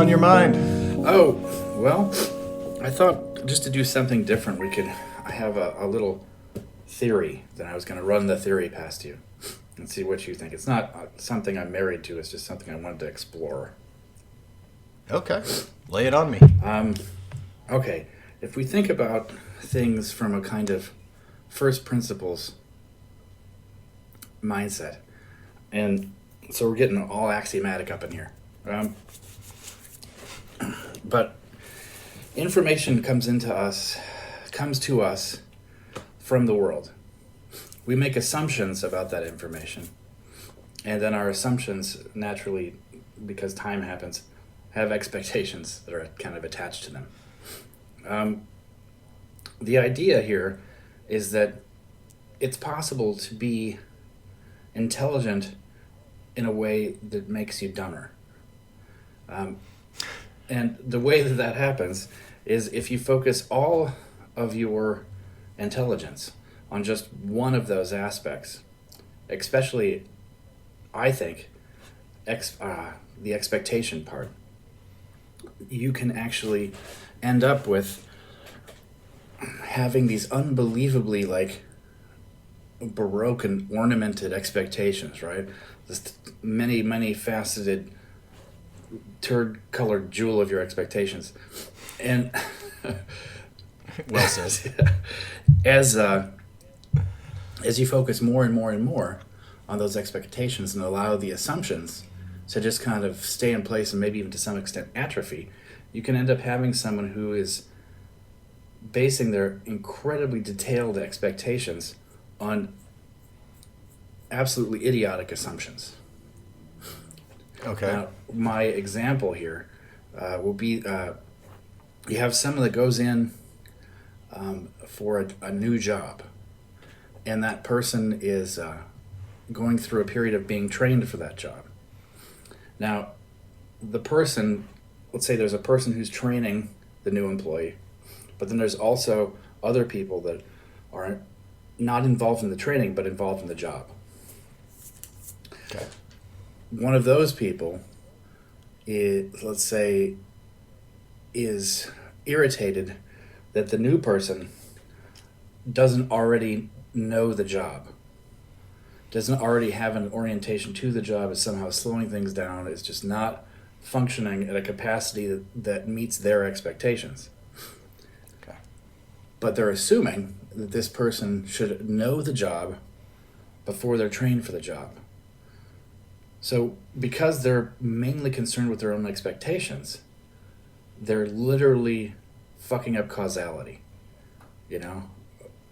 on your mind? Oh, well, I thought just to do something different, I have a little theory that I was going to run the theory past you and see what you think. It's not something I'm married to, it's just something I wanted to explore. Okay, lay it on me. Okay, if we think about things from a kind of first principles mindset, and so we're getting all axiomatic up in here. But information comes to us from the world. We make assumptions about that information, and then our assumptions naturally, because time happens, have expectations that are kind of attached to them. The idea here is that it's possible to be intelligent in a way that makes you dumber. And the way that happens is if you focus all of your intelligence on just one of those aspects, especially, I think, the expectation part, you can actually end up with having these unbelievably baroque and ornamented expectations, right? This many faceted turd-colored jewel of your expectations, and well said. As you focus more and more and more on those expectations and allow the assumptions to just kind of stay in place and maybe even to some extent atrophy, you can end up having someone who is basing their incredibly detailed expectations on absolutely idiotic assumptions. Okay. Now, my example here will be you have someone that goes in for a new job, and that person is going through a period of being trained for that job. Now, the person, let's say there's a person who's training the new employee, but then there's also other people that are not involved in the training but involved in the job. Okay. One of those people is, let's say, is irritated that the new person doesn't already know the job, doesn't already have an orientation to the job, is somehow slowing things down, is just not functioning at a capacity that meets their expectations. Okay. But they're assuming that this person should know the job before they're trained for the job. So because they're mainly concerned with their own expectations, they're literally fucking up causality.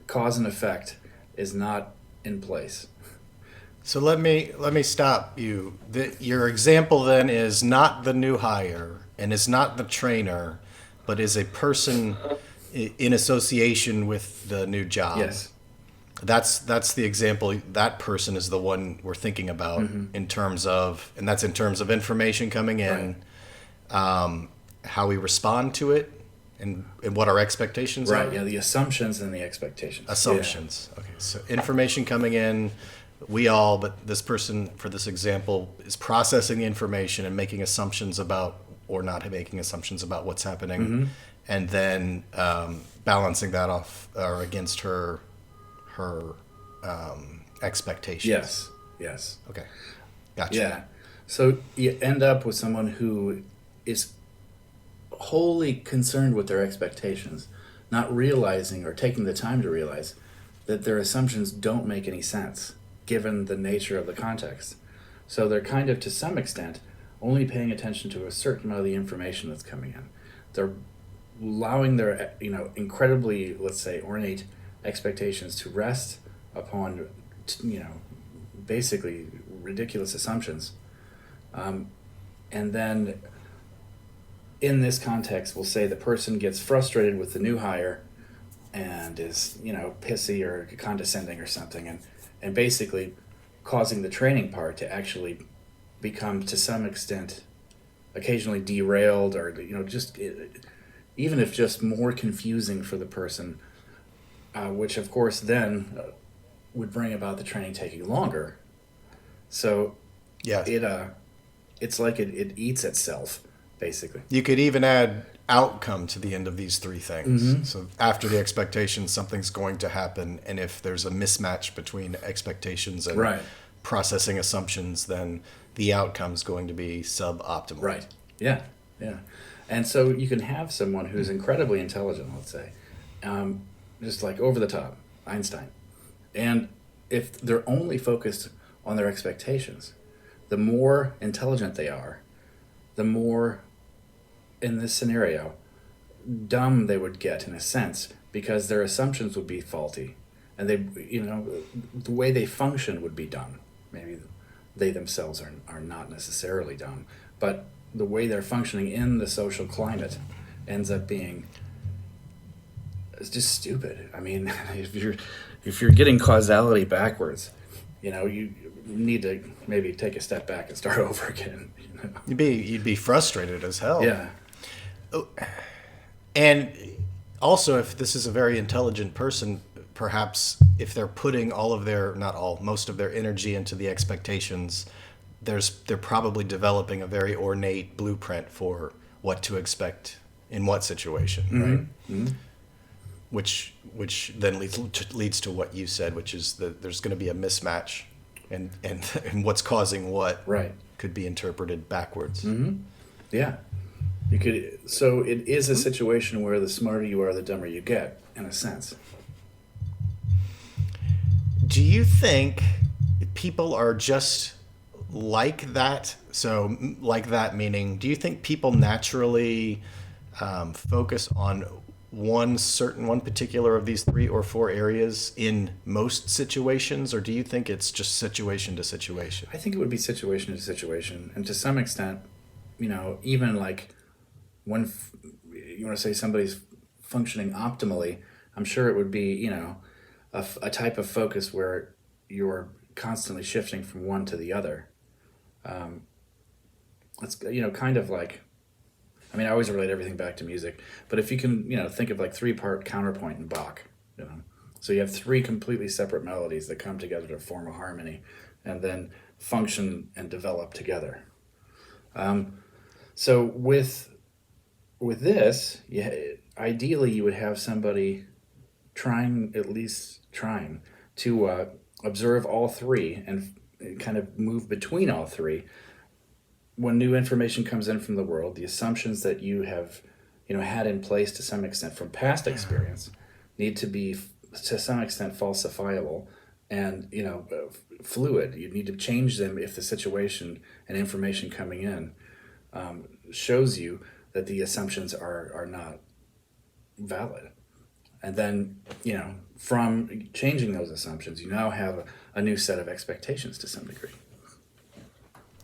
Cause and effect is not in place. So let me stop you. Your example then is not the new hire and is not the trainer, but is a person in association with the new job. Yes. That's the example. That person is the one we're thinking about in terms of information coming in, Right. How we respond to it, and what our expectations are. Right, yeah, the assumptions and the expectations. Assumptions. Yeah. Okay, so information coming in, but this person, for this example, is processing the information and making assumptions about, or not making assumptions about what's happening, and then balancing that off or against her expectations. Yes. Okay, gotcha. Yeah. So you end up with someone who is wholly concerned with their expectations, not realizing or taking the time to realize that their assumptions don't make any sense given the nature of the context. So they're kind of, to some extent, only paying attention to a certain amount of the information that's coming in. They're allowing their incredibly, let's say, ornate expectations to rest upon basically ridiculous assumptions, and then in this context we'll say the person gets frustrated with the new hire and is pissy or condescending or something, and basically causing the training part to actually become, to some extent, occasionally derailed, or just even if just more confusing for the person, which of course then would bring about the training taking longer. So Yes. it's like it eats itself, basically. You could even add outcome to the end of these three things. Mm-hmm. So after the expectations, something's going to happen. And if there's a mismatch between expectations and Right. processing assumptions, then the outcome's going to be suboptimal. Right. Yeah. Yeah. And so you can have someone who's incredibly intelligent, let's say, just like over the top, Einstein. And if they're only focused on their expectations, the more intelligent they are, the more, in this scenario, dumb they would get in a sense, because their assumptions would be faulty, and the way they function would be dumb. Maybe they themselves are not necessarily dumb, but the way they're functioning in the social climate ends up being, it's just stupid. I mean, if you're getting causality backwards, you need to maybe take a step back and start over again. You'd be frustrated as hell. Yeah. And also, if this is a very intelligent person, perhaps if they're putting most of their energy into the expectations, they're probably developing a very ornate blueprint for what to expect in what situation, right? Mm-hmm. Which then leads to what you said, which is that there's going to be a mismatch, and what's causing what Right. could be interpreted backwards. Mm-hmm. Yeah. So it is a situation where the smarter you are, the dumber you get, in a sense. Do you think people are just like that? So, like that meaning, do you think people naturally focus on one particular of these 3 or 4 areas in most situations, or do you think it's just situation to situation? I think it would be situation to situation, and to some extent, even like when you want to say somebody's functioning optimally, I'm sure it would be, a type of focus where you're constantly shifting from one to the other. It's, kind of like, I always relate everything back to music, but if you can, think of like 3-part counterpoint in Bach, so you have 3 completely separate melodies that come together to form a harmony and then function and develop together. So with this, ideally you would have somebody at least trying to observe all 3 and kind of move between all 3. When new information comes in from the world, the assumptions that you have, had in place to some extent from past experience need to be to some extent falsifiable and, fluid. You need to change them if the situation and information coming in shows you that the assumptions are not valid. And then, from changing those assumptions, you now have a new set of expectations to some degree.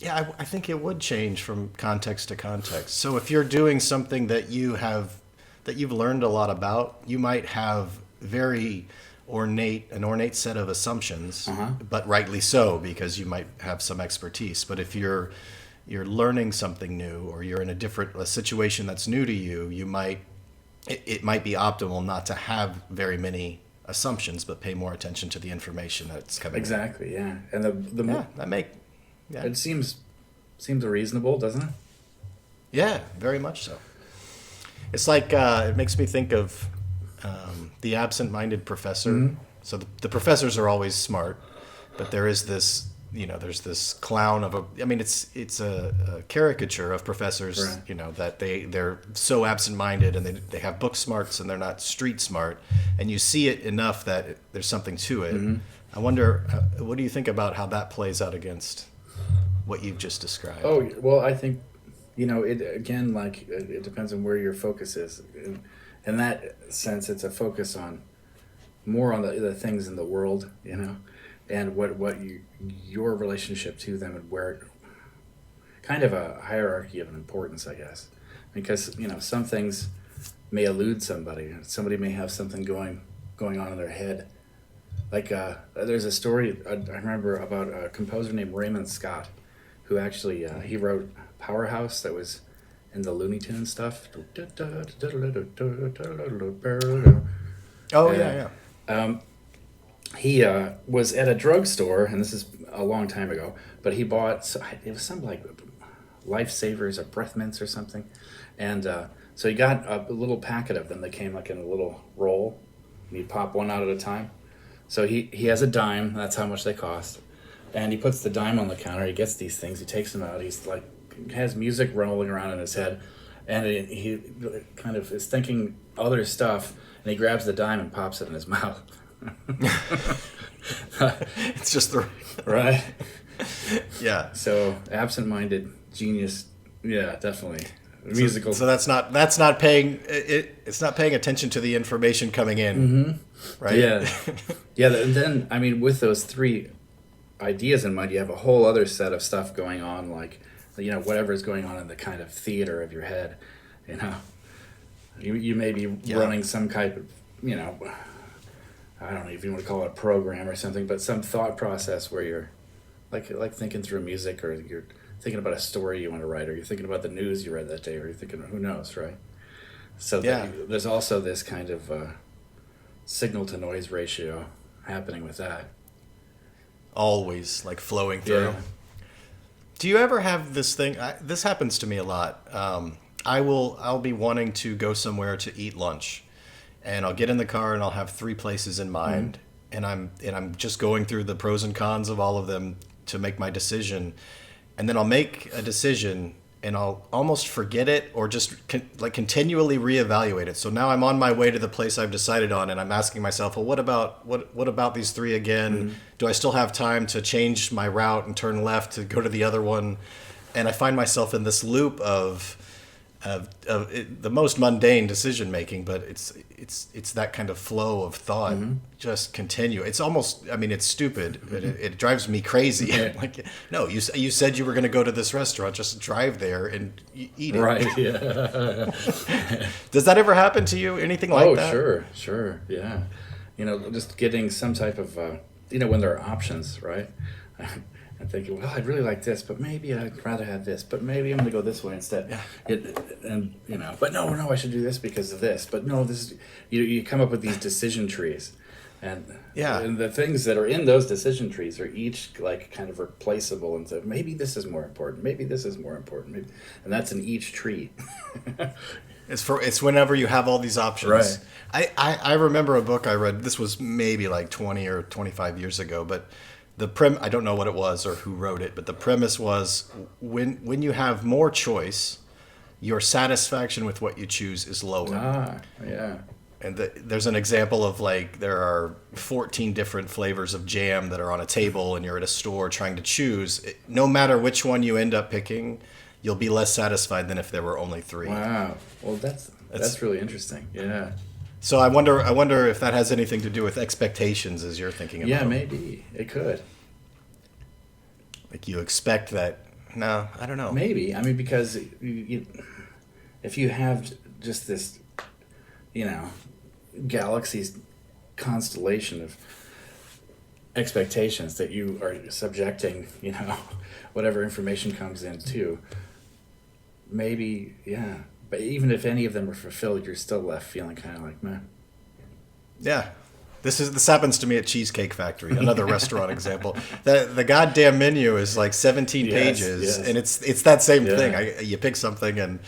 Yeah, I think it would change from context to context. So if you're doing something that you've learned a lot about, you might have an ornate set of assumptions, but rightly so, because you might have some expertise. But if you're learning something new, or you're in a situation that's new to you, it might be optimal not to have very many assumptions, but pay more attention to the information that's coming. Exactly. Yeah, and the more it seems reasonable, doesn't it? Yeah, very much so. It's like it makes me think of the absent-minded professor. Mm-hmm. So the professors are always smart, but there is this. There's this clown it's a caricature of professors, right. That they're so absent-minded and they have book smarts and they're not street smart, and you see it enough that there's something to it. Mm-hmm. I wonder, what do you think about how that plays out against what you've just described? Oh, well, I think, it depends on where your focus is. In that sense, it's a focus more on the things in the world, and what your relationship to them, and where, kind of a hierarchy of importance, I guess, because some things may elude somebody. Somebody may have something going on in their head. Like there's a story I remember about a composer named Raymond Scott, who actually he wrote Powerhouse, that was in the Looney Tunes stuff. Oh yeah. He was at a drugstore, and this is a long time ago, but he bought, it was some like lifesavers or breath mints or something. And so he got a little packet of them. They came like in a little roll. And you pop one out at a time. So he has a dime. That's how much they cost. And he puts the dime on the counter. He gets these things. He takes them out. He's like, has music rolling around in his head. And he kind of is thinking other stuff. And he grabs the dime and pops it in his mouth. It's just the Right? Yeah. So absent-minded genius, yeah, definitely. Musical. So that's not paying it's not paying attention to the information coming in, right? Yeah, yeah. And then I mean, with those three ideas in mind, you have a whole other set of stuff going on, like whatever's going on in the kind of theater of your head. You may be running some type of I don't know if you want to call it a program or something, but some thought process where you're like thinking through music, or you're thinking about a story you want to write, or you're thinking about the news you read that day, or you're thinking, who knows, right? So there's also this kind of signal to noise ratio happening with that. Always like flowing through. Yeah. Do you ever have this thing? This happens to me a lot. I'll be wanting to go somewhere to eat lunch, and I'll get in the car and I'll have 3 places in mind, and I'm just going through the pros and cons of all of them to make my decision. And then I'll make a decision and I'll almost forget it, or just continually reevaluate it. So now I'm on my way to the place I've decided on, and I'm asking myself, well, what about these 3 again? Do I still have time to change my route and turn left to go to the other one? And I find myself in this loop of the most mundane decision making, but it's that kind of flow of thought just continue. It's almost, it's stupid, but it drives me crazy. Yeah. Like, no, you said you were going to go to this restaurant, just drive there and eat it. Right. Yeah. Does that ever happen to you? Anything like that? Oh, sure. Yeah. Just getting some type of when there are options, right? And thinking, well, I'd really like this, but maybe I'd rather have this, but maybe I'm going to go this way instead. Yeah. But no, I should do this because of this. But no, this is, you come up with these decision trees. And the things that are in those decision trees are each like kind of replaceable, and so maybe this is more important, maybe this is more important, and that's in each tree. It's whenever you have all these options. Right. I remember a book I read, this was maybe like 20 or 25 years ago, but I don't know what it was or who wrote it, but the premise was when you have more choice, your satisfaction with what you choose is lower. Yeah. And there's an example of there are 14 different flavors of jam that are on a table, and you're at a store trying to choose. No matter which one you end up picking, you'll be less satisfied than if there were only 3. Wow. Well, that's really interesting. Yeah. So I wonder if that has anything to do with expectations, as you're thinking about. Yeah, maybe it could. Like you expect that. No, I don't know. Maybe. Because if you have just this, galaxy's constellation of expectations that you are subjecting, whatever information comes in to, maybe, yeah. But even if any of them are fulfilled, you're still left feeling kind of like, meh. Yeah. This happens to me at Cheesecake Factory, another restaurant example. The goddamn menu is like 17 pages, and it's that same thing. You pick something, and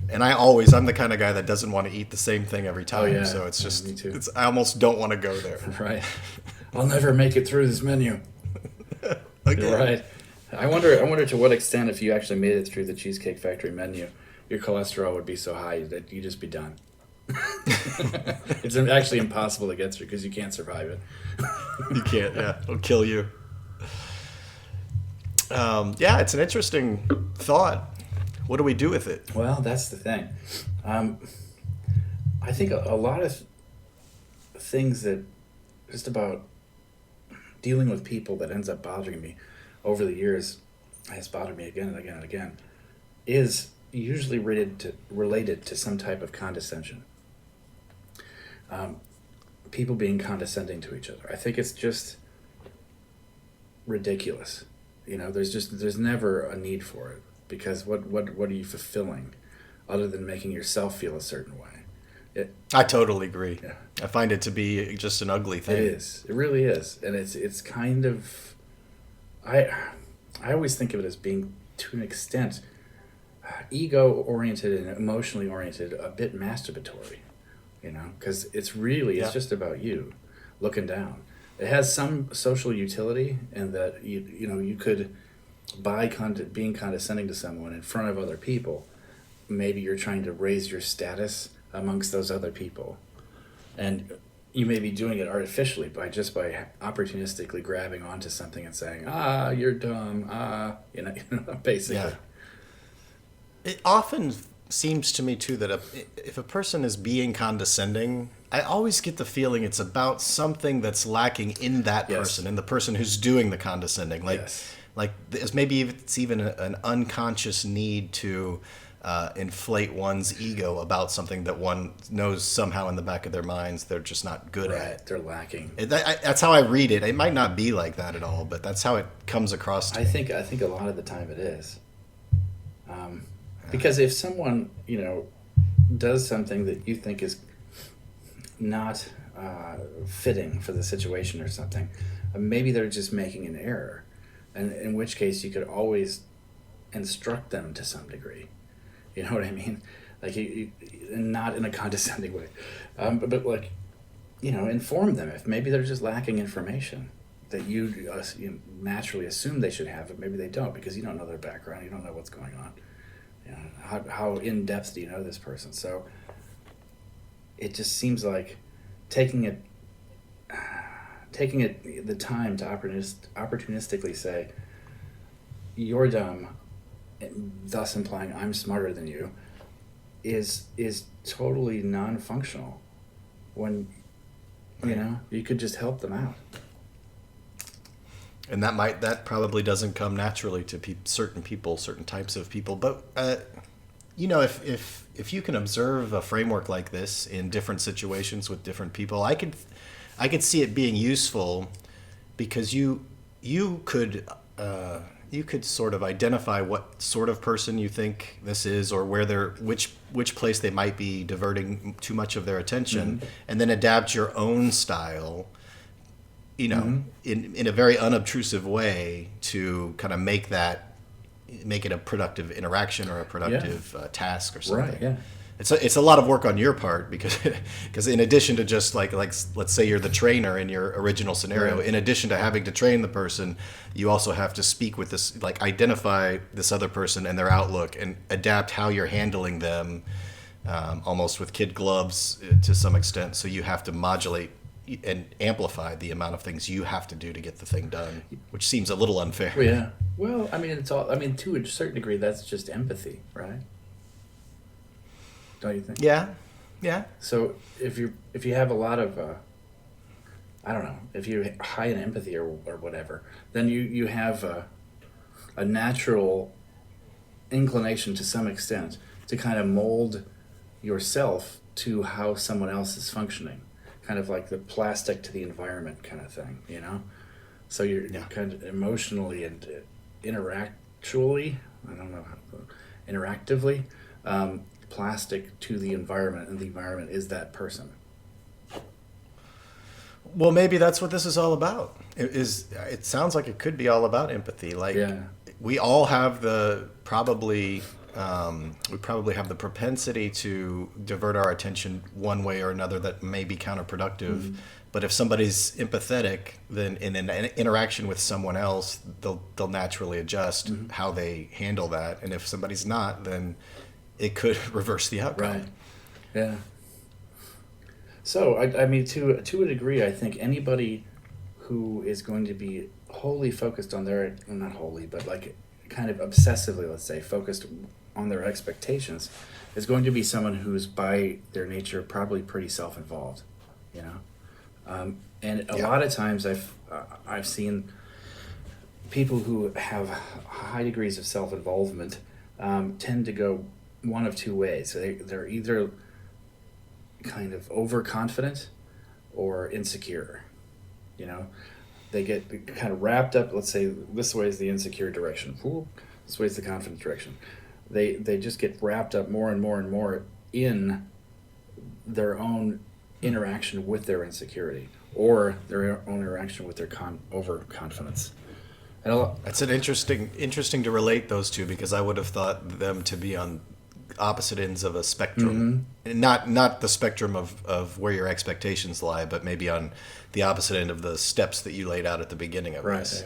I'm the kind of guy that doesn't want to eat the same thing every time. Oh, yeah. So it's just, me too. I almost don't want to go there. Right. I'll never make it through this menu. Okay. Right. I wonder to what extent, if you actually made it through the Cheesecake Factory menu, your cholesterol would be so high that you'd just be done. It's actually impossible to get through because you can't survive it. You can't, yeah. It'll kill you. It's an interesting thought. What do we do with it? Well, that's the thing. I think a lot of things that just about dealing with people that ends up bothering me over the years, has bothered me again and again and again, is usually related to some type of condescension. People being condescending to each other. I think it's just ridiculous. There's never a need for it, because what are you fulfilling other than making yourself feel a certain way? I totally agree. Yeah. I find it to be just an ugly thing. It is. It really is. And it's kind of, I always think of it as being, to an extent, ego-oriented and emotionally oriented, a bit masturbatory, because it's just about you looking down. It has some social utility in that you could, by being condescending to someone in front of other people, maybe you're trying to raise your status amongst those other people, and you may be doing it artificially by opportunistically grabbing onto something and saying, you're dumb, basically. Yeah. It often seems to me too that if a person is being condescending, I always get the feeling it's about something that's lacking in that person, in the person who's doing the condescending. Like maybe it's even an unconscious need to inflate one's ego about something that one knows somehow in the back of their minds they're just not good at. They're lacking. That's how I read it. It might not be like that at all, but that's how it comes across to me. I think a lot of the time it is. Because if someone, does something that you think is not fitting for the situation or something, maybe they're just making an error, and in which case you could always instruct them to some degree. You know what I mean? Like, not in a condescending way, but like, inform them if maybe they're just lacking information that you naturally assume they should have, but maybe they don't because you don't know their background, you don't know what's going on. How in depth do you know this person? So it just seems like taking it the time to opportunistically say you're dumb, thus implying I'm smarter than you, is totally non-functional when you could just help them out. And that probably doesn't come naturally to certain people, certain types of people. But if you can observe a framework like this in different situations with different people, I could see it being useful because you could sort of identify what sort of person you think this is, or which place they might be diverting too much of their attention, and then adapt your own style, in a very unobtrusive way to kind of make it a productive interaction or a productive task or something. Right. Yeah. It's a lot of work on your part because in addition to just like let's say you're the trainer in your original scenario, in addition to having to train the person, you also have to speak with this, like identify this other person and their outlook and adapt how you're handling them, almost with kid gloves to some extent. So you have to modulate and amplify the amount of things you have to do to get the thing done, which seems a little unfair. Yeah. Well, to a certain degree, that's just empathy, right? Don't you think? Yeah. Yeah. So if you have a lot of, I don't know, if you're high in empathy or whatever, then you have a natural inclination to some extent to kind of mold yourself to how someone else is functioning. Kind of like the plastic to the environment kind of thing, So you're kind of emotionally and interactually, interactively, plastic to the environment, and the environment is that person. Well, maybe that's what this is all about. It sounds like it could be all about empathy. Like we all have probably have the propensity to divert our attention one way or another that may be counterproductive. But if somebody's empathetic, then in an interaction with someone else, they'll naturally adjust how they handle that. And if somebody's not, then it could reverse the outcome. Right. Yeah. So to a degree, I think anybody who is going to be wholly focused on not wholly, but like kind of obsessively, let's say, focused on their expectations, is going to be someone who's by their nature probably pretty self-involved, and a lot of times I've seen people who have high degrees of self-involvement tend to go one of two ways. They're either kind of overconfident or insecure. They get kind of wrapped up. Let's say this way is the insecure direction. This way is the confident direction. They just get wrapped up more and more and more in their own interaction with their insecurity or their own interaction with their overconfidence. It's an interesting to relate those two, because I would have thought them to be on opposite ends of a spectrum. Not the spectrum of where your expectations lie, but maybe on the opposite end of the steps that you laid out at the beginning of this.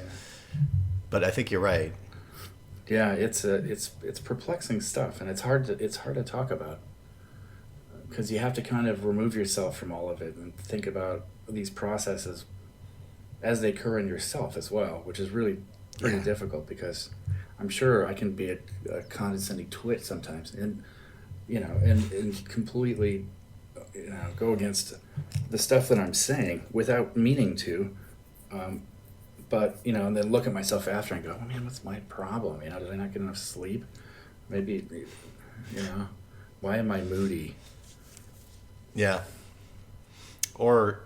But I think you're right. Yeah, it's perplexing stuff, and it's hard to talk about, because you have to kind of remove yourself from all of it and think about these processes as they occur in yourself as well, which is really pretty difficult, because I'm sure I can be a condescending twit sometimes, and and completely go against the stuff that I'm saying without meaning to. But, and then look at myself after and go, oh man, what's my problem? Did I not get enough sleep? Maybe, why am I moody? Yeah. Or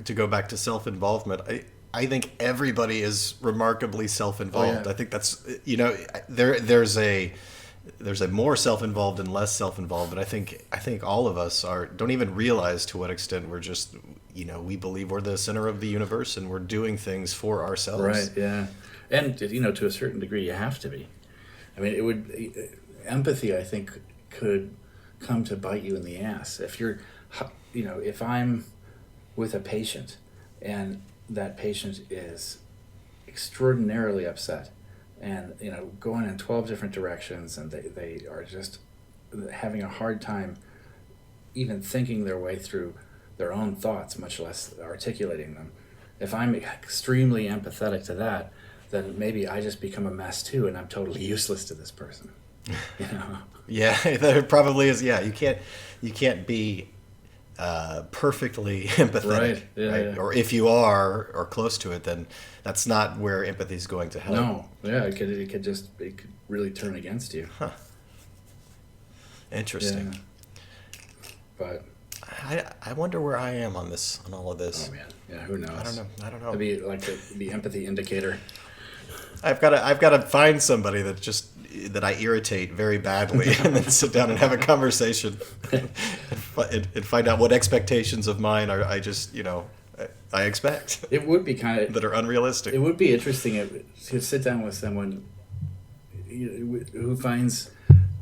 to go back to self-involvement, I think everybody is remarkably self-involved. I think that's, there's a more self-involved and less self-involved, but I think all of us don't even realize to what extent we're just, we believe we're the center of the universe and we're doing things for ourselves. Right. Yeah. And to a certain degree, you have to be. I mean, empathy, I think, could come to bite you in the ass if you're, if I'm with a patient and that patient is extraordinarily upset and going in 12 different directions, and they are just having a hard time even thinking their way through their own thoughts, much less articulating them. If I'm extremely empathetic to that, then maybe I just become a mess too, and I'm totally useless to this person. Yeah, there probably is. Yeah, you can't be perfectly empathetic, right? Yeah. Or if you are or close to it, then that's not where empathy is going to help. No, yeah, it could really turn against you. Huh. Interesting. Yeah. But I wonder where I am on all of this. Oh man, yeah, who knows? I don't know. It'd be like the empathy indicator. I've got to find somebody that I irritate very badly, and then sit down and have a conversation, and find out what expectations of mine I expect. It would be kind of that are unrealistic. It would be interesting to sit down with someone who finds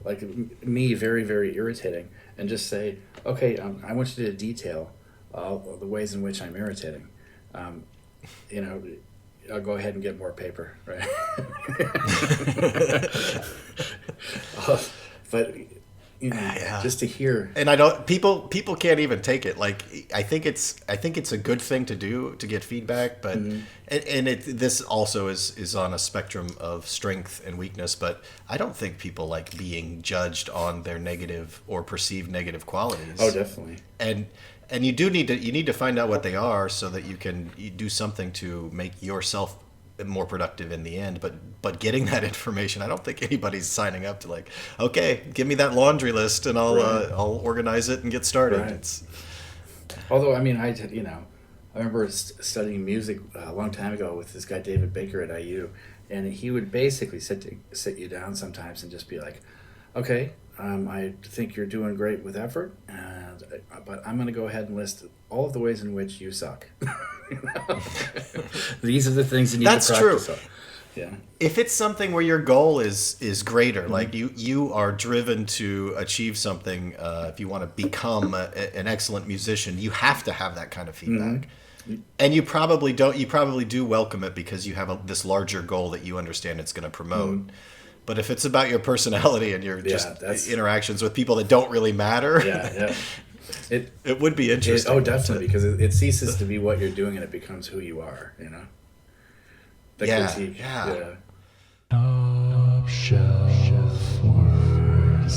like me very, very irritating, and just say, okay, I want you to detail the ways in which I'm irritating. I'll go ahead and get more paper, right? But just to hear, and people can't even take it. Like I think it's a good thing to do, to get feedback, but this also is on a spectrum of strength and weakness. But I don't think people like being judged on their negative or perceived negative qualities. Oh, definitely. And you need to find out what they are, so that you can do something to make yourself more productive in the end. But getting that information, I don't think anybody's signing up to like, okay, give me that laundry list and I'll organize it and get started. Right. Although I mean, I remember studying music a long time ago with this guy David Baker at IU, and he would basically sit you down sometimes and just be like, okay, I think you're doing great with effort, but I'm going to go ahead and list all of the ways in which you suck. These are the things you need to practice. That's true. Yeah. If it's something where your goal is greater, like you are driven to achieve something, if you want to become an excellent musician, you have to have that kind of feedback. And you probably do welcome it, because you have this larger goal that you understand it's going to promote. But if it's about your personality and your interactions with people that don't really matter, it would be interesting. Definitely, because it ceases to be what you're doing and it becomes who you are. The critique. Yeah. Top shelf word.